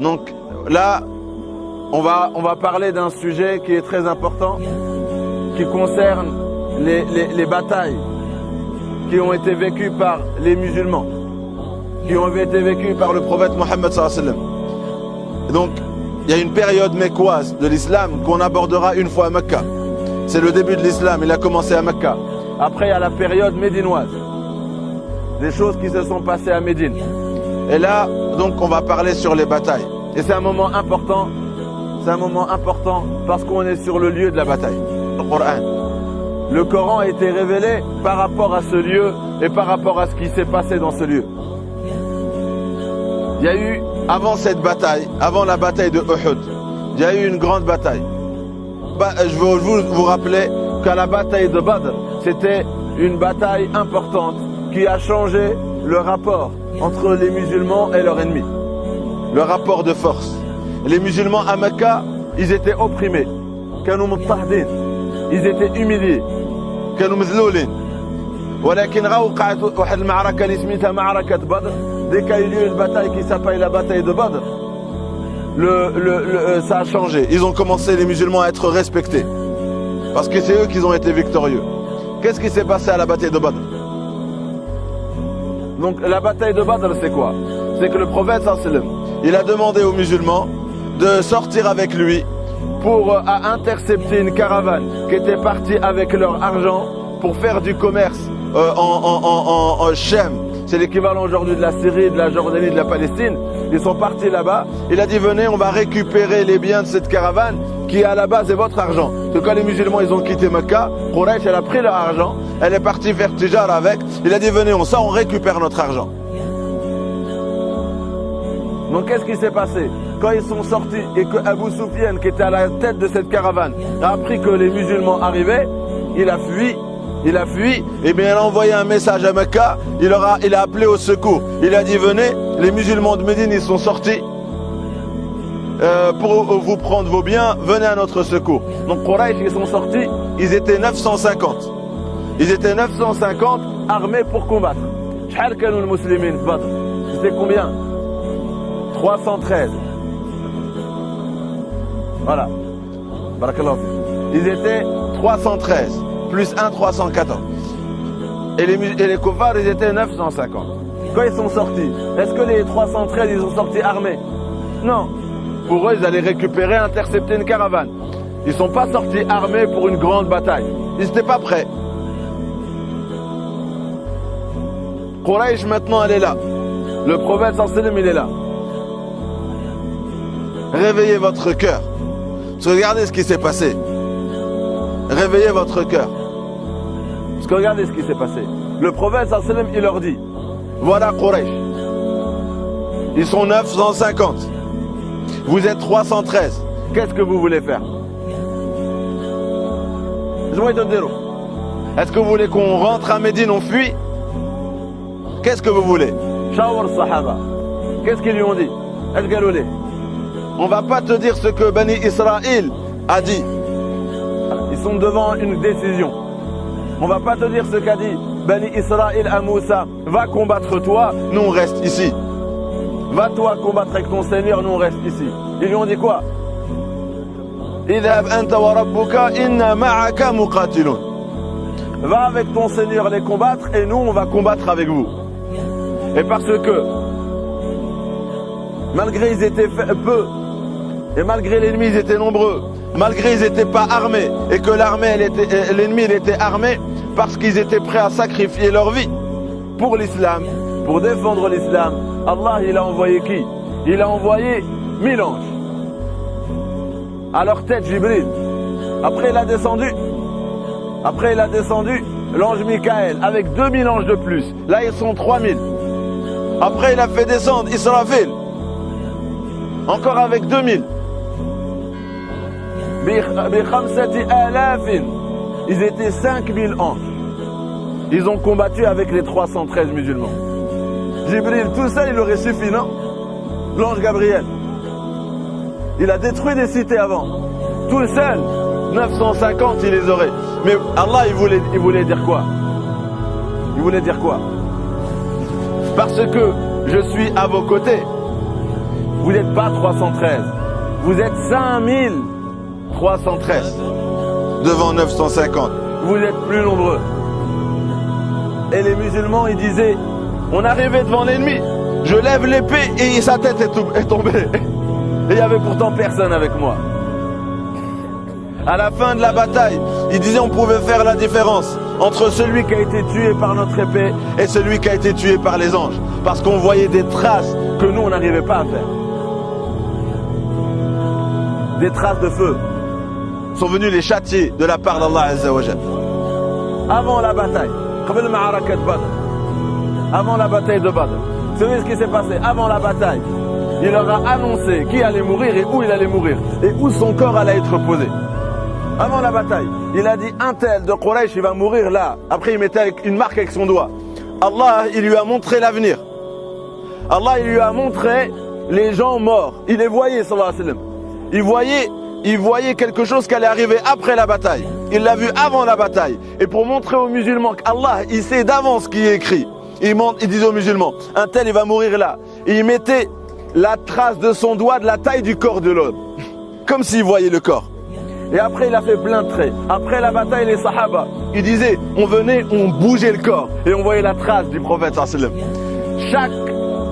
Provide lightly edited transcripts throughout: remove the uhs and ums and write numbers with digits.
Donc là, on va parler d'un sujet qui est très important, qui concerne les batailles qui ont été vécues par les musulmans, qui ont été vécues par le prophète Mohammed sallallahu alayhi wa sallam. Et donc, il y a une période mécoise de l'islam qu'on abordera une fois à Mecca. C'est le début de l'islam, il a commencé à Mecca. Après, il y a la période médinoise, des choses qui se sont passées à Médine. Et là, donc, on va parler sur les batailles. Et c'est un moment important. C'est un moment important parce qu'on est sur le lieu de la bataille. Le Coran. Le Coran a été révélé par rapport à ce lieu et par rapport à ce qui s'est passé dans ce lieu. Il y a eu, avant cette bataille, avant la bataille de Uhud, il y a eu une grande bataille. Je veux vous rappeler qu'à la bataille de Badr, c'était une bataille importante qui a changé le rapport entre les musulmans et leurs ennemis. Le rapport de force. Les musulmans à Mecca, ils étaient opprimés. Ils étaient humiliés. Dès qu'il y a eu lieu une bataille qui s'appelle la bataille de Badr, ça a changé. Ils ont commencé, les musulmans, à être respectés. Parce que c'est eux qui ont été victorieux. Qu'est-ce qui s'est passé à la bataille de Badr? Donc la bataille de Badr, c'est quoi? C'est que le prophète sallallahu alayhi wa sallam, il a demandé aux musulmans de sortir avec lui pour intercepter une caravane qui était partie avec leur argent pour faire du commerce en Chem. C'est l'équivalent aujourd'hui de la Syrie, de la Jordanie, de la Palestine. Ils sont partis là-bas. Il a dit venez, on va récupérer les biens de cette caravane qui à la base est votre argent. Donc quand les musulmans ils ont quitté Mecca, Quraysh elle a pris leur argent, elle est partie faire tijara avec. Il a dit venez, on sort, on récupère notre argent. Donc qu'est-ce qui s'est passé? Quand ils sont sortis et que Abu Sufyan, qui était à la tête de cette caravane, a appris que les musulmans arrivaient, il a fui, et bien il a envoyé un message à Mecca, il a appelé au secours. Il a dit venez, les musulmans de Médine ils sont sortis pour vous prendre vos biens, venez à notre secours. Donc Quraysh ils sont sortis, ils étaient 950. Ils étaient 950 armés pour combattre. C'était combien? 313. Voilà. Barakallahu. Ils étaient 313. Plus 1, 314. Et les koufars, ils étaient 950. Quand ils sont sortis, est-ce que les 313, ils sont sortis armés? Non. Pour eux, ils allaient récupérer, intercepter une caravane. Ils ne sont pas sortis armés pour une grande bataille. Ils n'étaient pas prêts. Quraysh, maintenant, elle est là. Le prophète, sallallahu alayhi wa sallam, il est là. Réveillez votre cœur. Regardez ce qui s'est passé. Réveillez votre cœur. Parce que regardez ce qui s'est passé. Le prophète sallallahu alayhi wa sallam, il leur dit voilà Quraysh. Ils sont 950. Vous êtes 313. Qu'est-ce que vous voulez faire? Est-ce que vous voulez qu'on rentre à Médine, on fuit? Qu'est-ce que vous voulez? Shawar Sahaba. Qu'est-ce qu'ils lui ont dit? On va pas te dire ce que Bani Israël a dit. Ils sont devant une décision. On va pas te dire ce qu'a dit Bani Israël à Moussa. Va combattre toi, nous on reste ici. Va toi combattre avec ton Seigneur, nous on reste ici. Ils lui ont dit quoi? Va avec ton Seigneur les combattre et nous on va combattre avec vous. Et parce que malgré ils étaient peu et malgré l'ennemi ils étaient nombreux, malgré ils n'étaient pas armés et que l'ennemi il était armé parce qu'ils étaient prêts à sacrifier leur vie pour l'islam, pour défendre l'islam, Allah il a envoyé qui? Il a envoyé 1000 anges. À leur tête Jibril. Après il a descendu l'ange Michael avec 2000 anges de plus. Là ils sont 3000. Après il a fait descendre Israfil. Encore avec 2000. Ils étaient 5000 anges. Ils ont combattu avec les 313 musulmans. Jibril, tout ça, il aurait suffi, non? L'ange Gabriel. Il a détruit des cités avant. Tout seul, 950, il les aurait. Mais Allah, il voulait dire quoi? Il voulait dire quoi? Parce que je suis à vos côtés. vous n'êtes pas 313. Vous êtes 5313. Devant 950. Vous êtes plus nombreux. Et les musulmans, ils disaient, on arrivait devant l'ennemi, je lève l'épée et sa tête est tombée. Et il n'y avait pourtant personne avec moi. À la fin de la bataille, ils disaient on pouvait faire la différence entre celui qui a été tué par notre épée et celui qui a été tué par les anges. Parce qu'on voyait des traces que nous, on n'arrivait pas à faire. Des traces de feu. Sont venus les châtier de la part d'Allah Azza wa Jal. Avant la bataille, avant la bataille de Badr, vous savez ce qui s'est passé? Avant la bataille, il leur a annoncé qui allait mourir et où il allait mourir et où son corps allait être posé. Avant la bataille, il a dit un tel de Quraysh, il va mourir là. Après, il mettait une marque avec son doigt. Allah, il lui a montré l'avenir. Allah, il lui a montré les gens morts. Il les voyait, sallallahu alayhi wa sallam. Il voyait quelque chose qui allait arriver après la bataille. Il l'a vu avant la bataille. Et pour montrer aux musulmans qu'Allah, il sait d'avance ce qui est écrit. Il disait aux musulmans, un tel, il va mourir là. Et il mettait la trace de son doigt de la taille du corps de l'homme. Comme s'il voyait le corps. Et après, il a fait plein de traits. Après la bataille, les sahaba, ils disaient, on venait, on bougeait le corps. Et on voyait la trace du prophète sallallahu alayhi wa sallam. Chaque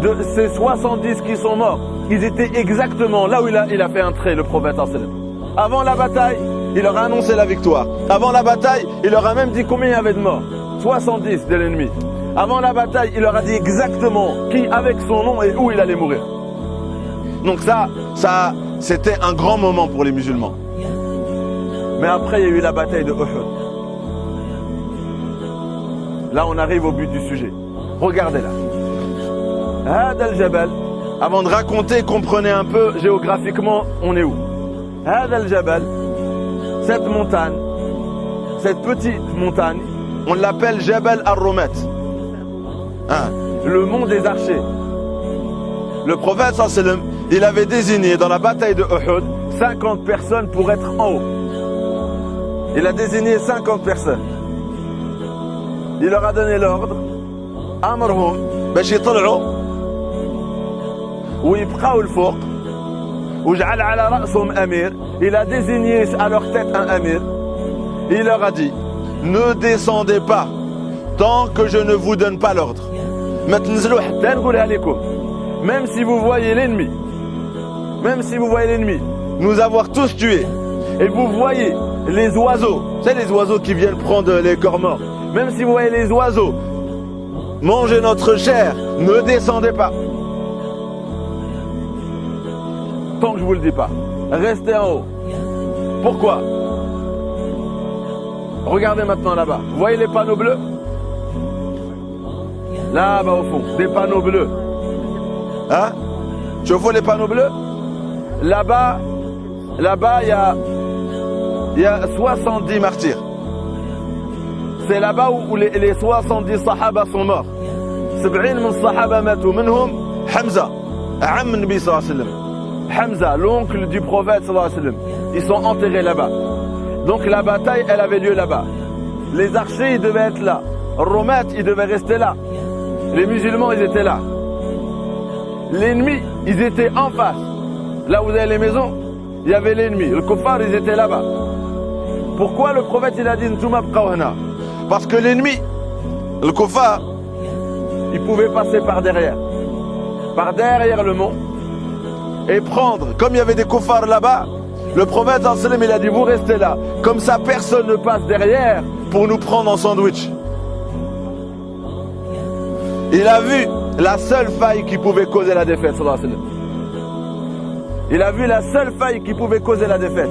de ces 70 qui sont morts, ils étaient exactement là où il a fait un trait, le prophète sallallahu alayhi wa sallam. Avant la bataille, il leur a annoncé la victoire. Avant la bataille, il leur a même dit combien il y avait de morts. 70 de l'ennemi. Avant la bataille, il leur a dit exactement qui, avec son nom et où il allait mourir. Donc ça, c'était un grand moment pour les musulmans. Mais après, il y a eu la bataille de Uhud. Là, on arrive au but du sujet. Regardez là. Hada al-Jabal. Avant de raconter, comprenez un peu géographiquement, on est où. Hada al-Jabal. Cette montagne, cette petite montagne, on l'appelle Jabal al-Rumat. Hein, le mont des archers. Le prophète sallallahu alayhi wa sallam, il avait désigné dans la bataille de Uhud 50 personnes pour être en haut. Il a désigné 50 personnes. Il leur a donné l'ordre. Amrhum باش يطلعوا ويبقاو الفوق وجعل على رأسهم أمير. Il a désigné à leur tête un amir. Il leur a dit, ne descendez pas tant que je ne vous donne pas l'ordre. ما تنزلوا حتى نقولها لكم. Même si vous voyez l'ennemi, nous avoir tous tués, et vous voyez les oiseaux, c'est les oiseaux qui viennent prendre les corps morts, même si vous voyez les oiseaux manger notre chair, ne descendez pas. Tant que je vous le dis pas, restez en haut. Pourquoi? Regardez maintenant là-bas, vous voyez les panneaux bleus? Là-bas au fond, des panneaux bleus. Hein? Tu vois les panneaux bleus? Là-bas, il y a 70 martyrs. C'est là-bas où les 70 sahaba sont morts. 70 من الصحابة ماتوا منهم حمزة عم النبي صلى الله عليه وسلم. Hamza, l'oncle du prophète sallallahu alayhi wa sallam. Ils sont enterrés là-bas. Donc la bataille, elle avait lieu là-bas. Les archers, ils devaient être là. Romat, ils devaient rester là. Les musulmans, ils étaient là. L'ennemi, ils étaient en face. Là où vous avez les maisons, il y avait l'ennemi. Le kuffar, ils étaient là-bas. Pourquoi le prophète, il a dit Ntouma bqawhana? Parce que l'ennemi, le kuffar, il pouvait passer par derrière le mont, et prendre, comme il y avait des kuffars là-bas, le prophète sallallahu alayhi wa sallam, il a dit vous restez là. Comme ça, personne ne passe derrière pour nous prendre en sandwich. Il a vu la seule faille qui pouvait causer la défaite, sallallahu alayhi wa sallam. Il a vu la seule faille qui pouvait causer la défaite.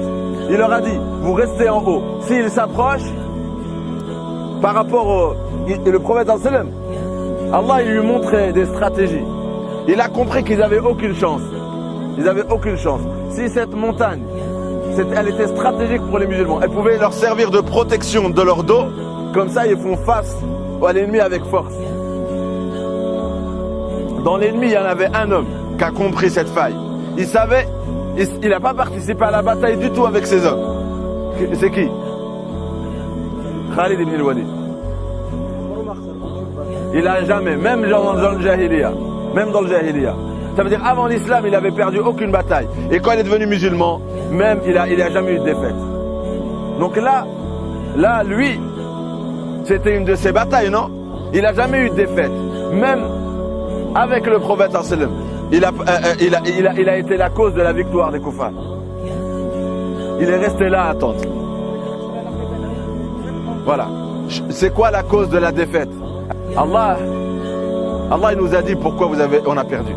Il leur a dit, vous restez en haut. S'ils s'approchent, par rapport au... Et le prophète sallallahu alayhi wa sallam, Allah, il lui montrait des stratégies. Il a compris qu'ils n'avaient aucune chance. Ils n'avaient aucune chance. Si cette montagne, elle était stratégique pour les musulmans, elle pouvait leur servir de protection de leur dos. Comme ça, ils font face à l'ennemi avec force. Dans l'ennemi, il y en avait un homme qui a compris cette faille. Il savait, il n'a pas participé à la bataille du tout avec ces hommes. C'est qui? Khalid ibn al-Walid. Il n'a jamais, même dans le Jahiliya, Ça veut dire avant l'islam, il n'avait perdu aucune bataille. Et quand il est devenu musulman, Même, il a jamais eu de défaite. Donc là, lui, c'était une de ses batailles, non? il n'a jamais eu de défaite. Même avec le prophète sallam, il a été la cause de la victoire des koufars. Il est resté là à attendre. Voilà. C'est quoi la cause de la défaite? Allah, il nous a dit pourquoi on a perdu.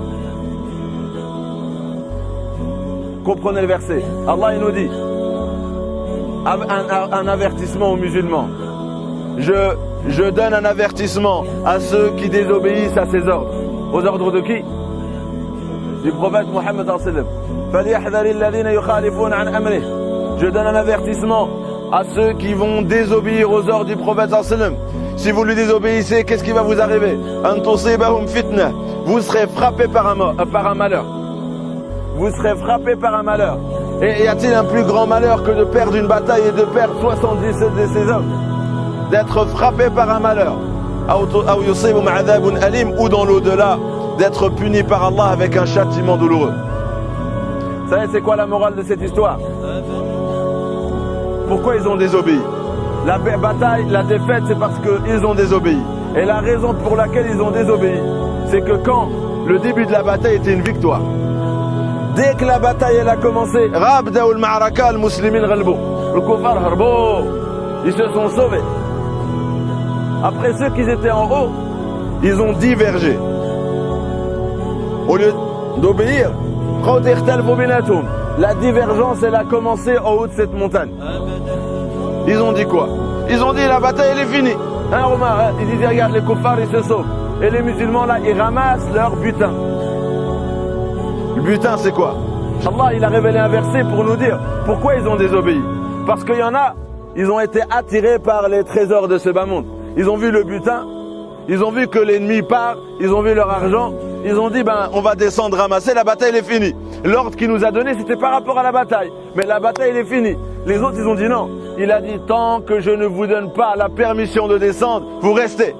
comprenez le verset. Allah il nous dit un avertissement aux musulmans. Je donne un avertissement à ceux qui désobéissent à ses ordres. Aux ordres de qui? Du prophète Mohammed sallallahu alayhi wa sallam. Je donne un avertissement à ceux qui vont désobéir aux ordres du prophète sallallahu alayhi wa sallam. Si vous lui désobéissez, qu'est-ce qui va vous arriver? Vous serez frappé par un malheur. Vous serez frappé par un malheur. Et y a-t-il un plus grand malheur que de perdre une bataille et de perdre 77 de ses hommes? D'être frappé par un malheur. Ou dans l'au-delà, d'être puni par Allah avec un châtiment douloureux. Vous savez c'est quoi la morale de cette histoire? Pourquoi ils ont désobéi? La bataille, la défaite, c'est parce qu'ils ont désobéi. Et la raison pour laquelle ils ont désobéi, c'est que quand le début de la bataille était une victoire, dès que la bataille elle a commencé, le kuffar harbo, ils se sont sauvés. Après ceux qui étaient en haut, ils ont divergé. Au lieu d'obéir, la divergence elle a commencé en haut de cette montagne. Ils ont dit quoi? Ils ont dit la bataille elle est finie. Hein Omar, hein, ils disaient regarde les kuffars ils se sauvent. Et les musulmans là ils ramassent leur butin. Le butin c'est quoi? Allah il a révélé un verset pour nous dire pourquoi ils ont désobéi. Parce qu'il y en a, ils ont été attirés par les trésors de ce bas monde. Ils ont vu le butin, ils ont vu que l'ennemi part, ils ont vu leur argent, ils ont dit on va descendre ramasser, la bataille elle est finie. L'ordre qu'il nous a donné c'était par rapport à la bataille. Mais la bataille elle est finie. Les autres ils ont dit non. Il a dit tant que je ne vous donne pas la permission de descendre, vous restez.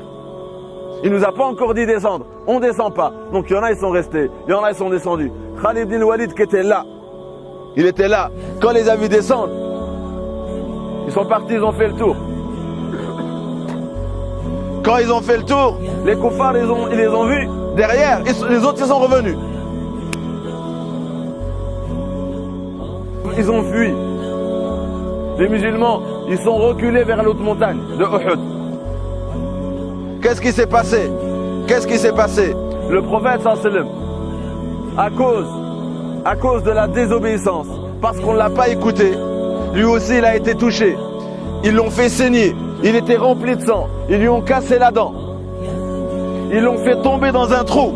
Il nous a pas encore dit descendre. On descend pas. Donc il y en a ils sont restés, il y en a ils sont descendus. Khalid bin Walid qui était là, il était là. Quand les a vus descendre, ils sont partis, ils ont fait le tour. Quand ils ont fait le tour, les kuffars ils les ont vus. Derrière, les autres ils sont revenus. Ils ont fui. Les musulmans, ils sont reculés vers l'autre montagne de Uhud. Qu'est-ce qui s'est passé? Qu'est-ce qui s'est passé? Le prophète sallallahu alayhi wa sallam, à cause de la désobéissance, parce qu'on ne l'a pas écouté, lui aussi il a été touché. Ils l'ont fait saigner, il était rempli de sang, ils lui ont cassé la dent. Ils l'ont fait tomber dans un trou.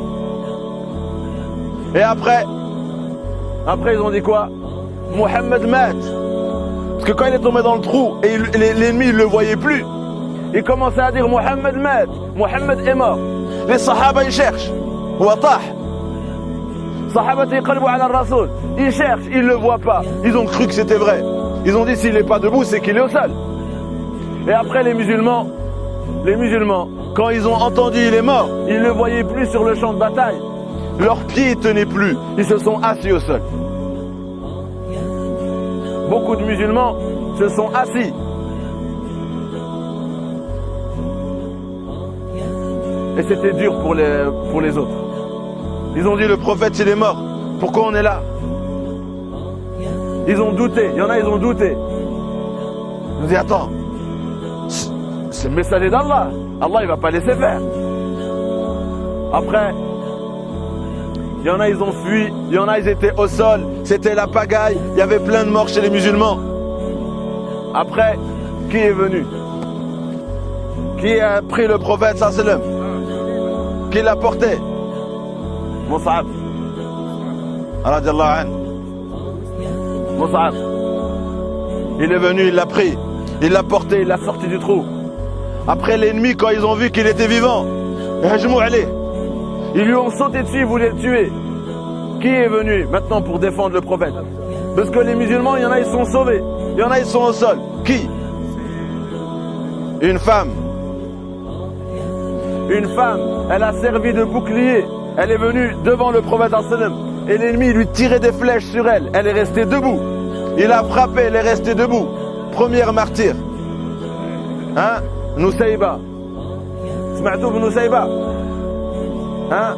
Et après ils ont dit quoi? Mohammed mat. Parce que quand il est tombé dans le trou et l'ennemi ne le voyait plus, il commençait à dire Mohammed mat, Mohammed est mort. Les sahaba ils cherchent. Ils cherchent, ils ne le voient pas. Ils ont cru que c'était vrai. Ils ont dit s'il n'est pas debout, c'est qu'il est au sol. Et après les musulmans, quand ils ont entendu il est mort, ils ne le voyaient plus sur le champ de bataille. Leurs pieds ne tenaient plus. Ils se sont assis au sol. Beaucoup de musulmans se sont assis. Et c'était dur pour les autres. Ils ont dit le prophète il est mort. Pourquoi on est là? Ils ont douté. Il y en a ils ont douté. Ils ont dit attends. C'est le messager d'Allah. Allah il va pas laisser faire. Après, il y en a ils ont fui, il y en a ils étaient au sol, c'était la pagaille, il y avait plein de morts chez les musulmans. Après, qui est venu? Qui a pris le prophète sallallahu alayhi wa sallam? Qui l'a porté? Mus'ab. Radiallahu anhu. Mus'ab. Il est venu, il l'a pris, il l'a porté, il l'a sorti du trou. Après l'ennemi, quand ils ont vu qu'il était vivant, ils lui ont sauté dessus, ils voulaient le tuer. Qui est venu maintenant pour défendre le prophète? Parce que les musulmans, il y en a ils sont sauvés, il y en a ils sont au sol. Qui? Une femme. Une femme, elle a servi de bouclier Elle est venue devant le prophète sallam et l'ennemi lui tirait des flèches sur elle. Elle est restée debout. Il a frappé, elle est restée debout. Première martyr. Hein? Nusayba. Sma'tou bin Nusayba. Hein?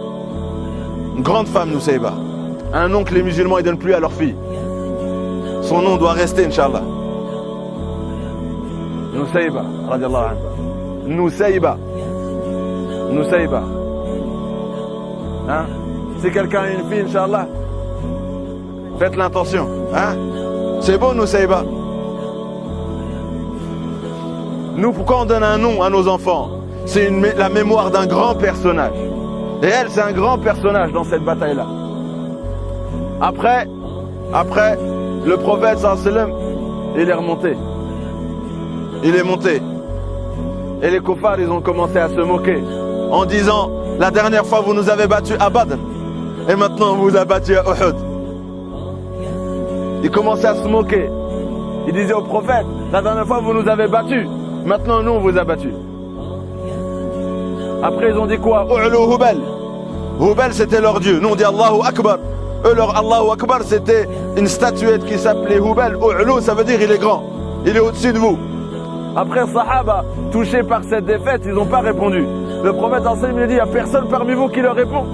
Une grande femme, Nusayba. Un nom que les musulmans ne donnent plus à leur fille. Son nom doit rester, Inch'Allah. Nusayba, radiallahu anhu. Nusayba. Nusayba. Hein? Si quelqu'un a une fille, Inch'Allah, faites l'intention. Hein? C'est beau, Nusayba. Nous, pourquoi on donne un nom à nos enfants? C'est la mémoire d'un grand personnage. Et elle, c'est un grand personnage dans cette bataille-là. Après, le prophète sallallahu alayhi wa sallam, il est remonté. Il est monté. Et les kuffars, ils ont commencé à se moquer en disant, la dernière fois vous nous avez battus à Badr et maintenant on vous a battus à Uhud. Ils commençaient à se moquer. Ils disaient au prophète, la dernière fois vous nous avez battus, maintenant nous on vous a battus. Après ils ont dit quoi? U'lu Hubal. Hubal c'était leur dieu. Nous on dit Allahu Akbar. Eux leur Allahu Akbar c'était une statuette qui s'appelait Hubal. U'lu ça veut dire il est grand. Il est au-dessus de vous. Après Sahaba, touchés par cette défaite, ils n'ont pas répondu. Le prophète sallallahu il dit, il n'y a personne parmi vous qui leur répond.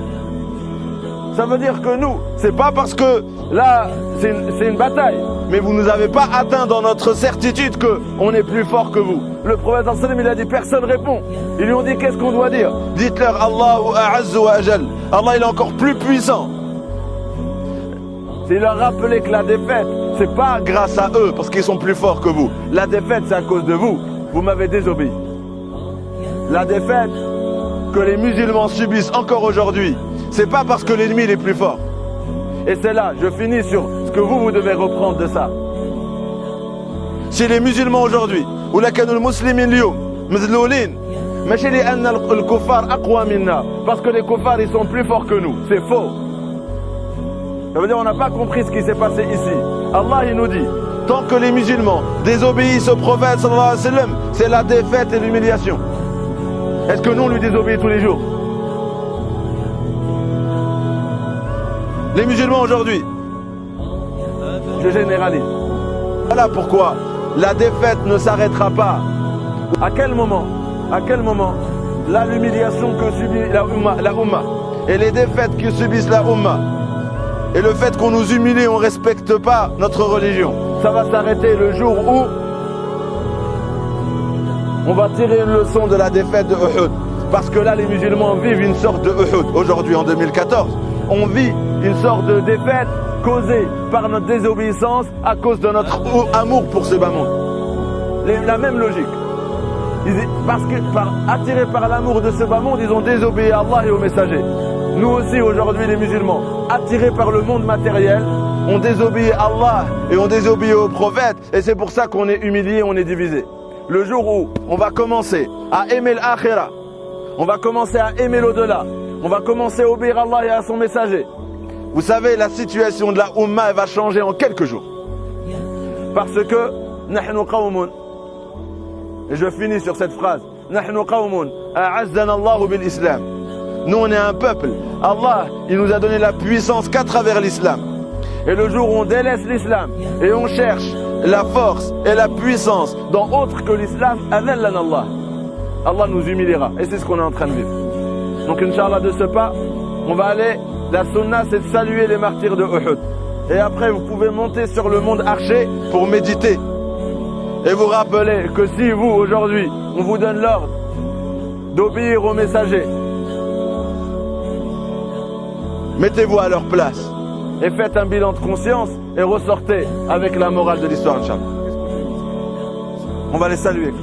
Ça veut dire que nous, c'est pas parce que là, c'est une bataille, mais vous ne nous avez pas atteint dans notre certitude qu'on est plus fort que vous. Le prophète sallallahu il a dit, personne répond. Ils lui ont dit, qu'est-ce qu'on doit dire? Dites-leur, Allahu a'azzu wa ajal. Allah, il est encore plus puissant. Il leur rappelait que la défaite, c'est pas grâce à eux, parce qu'ils sont plus forts que vous. La défaite, c'est à cause de vous. Vous m'avez désobéi. La défaite que les musulmans subissent encore aujourd'hui, c'est pas parce que l'ennemi est plus fort. Et c'est là, je finis sur ce que vous devez reprendre de ça. Si les musulmans aujourd'hui, ou la kanul muslimin liyum, mzloulin, machli anna al-kuffar aqwa minna, parce que les kuffars ils sont plus forts que nous. C'est faux. Ça veut dire on n'a pas compris ce qui s'est passé ici. Allah il nous dit, tant que les musulmans désobéissent au prophète sallallahu alayhi wa sallam, c'est la défaite et l'humiliation. Est-ce que nous on lui désobéit tous les jours? Les musulmans aujourd'hui, je généralise. Voilà pourquoi la défaite ne s'arrêtera pas. À quel moment là l'humiliation que subit la Ummah et les défaites que subissent la Ummah et le fait qu'on nous humilie, on ne respecte pas notre religion, ça va s'arrêter le jour où on va tirer une leçon de la défaite de Uhud. Parce que là, les musulmans vivent une sorte de Uhud. Aujourd'hui, en 2014, on vit une sorte de défaite causée par notre désobéissance à cause de notre amour pour ce bas monde. La même logique. Parce que, attirés par l'amour de ce bas monde, ils ont désobéi à Allah et aux messagers. Nous aussi, aujourd'hui, les musulmans, attirés par le monde matériel, on désobéit à Allah et on désobéit aux prophètes. Et c'est pour ça qu'on est humilié, on est divisé. Le jour où on va commencer à aimer l'akhira, on va commencer à aimer l'au-delà, on va commencer à obéir à Allah et à son messager. Vous savez, la situation de la Ummah elle va changer en quelques jours. Parce que, nahnu qawmun, et je finis sur cette phrase, nahnu qawmun a'azzana Allahu bil Islam. Nous on est un peuple, Allah il nous a donné la puissance qu'à travers l'islam. Et le jour où on délaisse l'islam et on cherche la force et la puissance dans autre que l'islam, adhallan Allah. Allah nous humiliera. Et c'est ce qu'on est en train de vivre. Donc Inch'Allah de ce pas, on va aller, la sunna c'est de saluer les martyrs de Uhud. Et après vous pouvez monter sur le monde archer pour méditer. Et vous rappeler que si vous aujourd'hui, on vous donne l'ordre d'obéir aux messagers, mettez-vous à leur place et faites un bilan de conscience et ressortez avec la morale de l'histoire, Inch'Allah. On va les saluer.